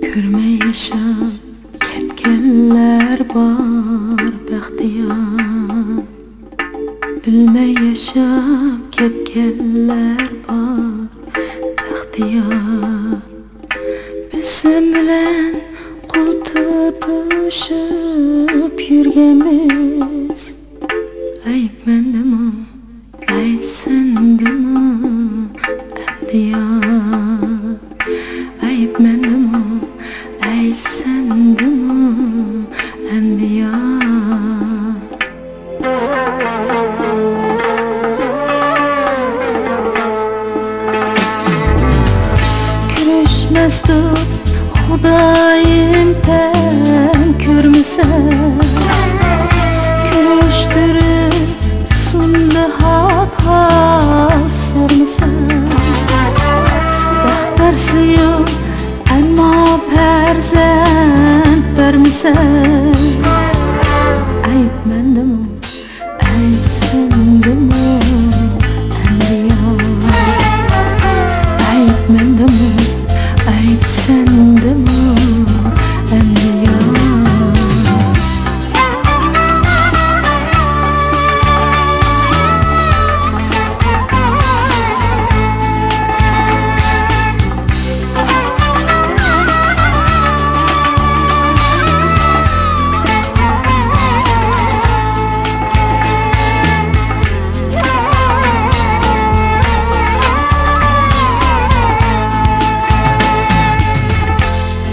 Ko'rmay yashab ketganlar bor baxtiyor, bilmay yashab ketganlar bor baxtiyor. Bizim bilan qo'l tutishib yurganmiz, ayb mendami, ayb sendami amdiyor, ayb mendami, ayb sendami amdiyor. Kurashmasdik Xudoyim tan ko'rmasa, kurashtirib sundi hol so'rmasa, baxtarsi yo'q ammo farzand bermasa, ayb mendami, ayb sendami amdiyor, ayb mendami, ayb sendami amdiyor.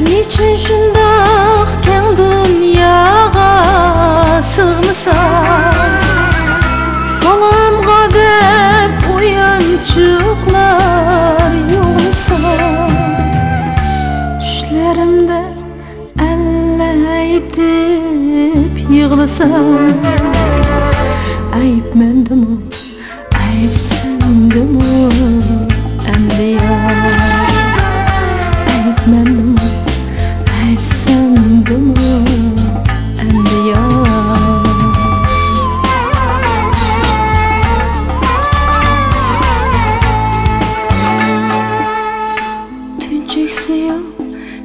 Niçin shundoq keng dunyoga sig'misan, bolamga deb o'yinchoqlar yo'qmisan, tushlarimda allaytib yig'lasan, ayb mendami, ayb sendami amdiyor, ayb mendami, ayb sendami amdiyor. Tunjuksi yo'q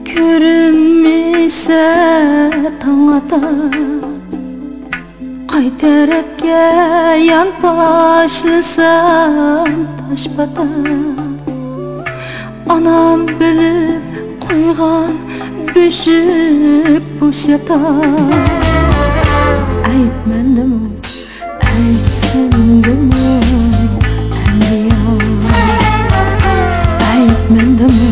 ko'rinmasa tong otar, qay tarafga yonboshlasam tosh botar, onam bilib qo'ygan beshik bo'shatar, ayb mendami, ayb sendami amdiyor, ayb mendami,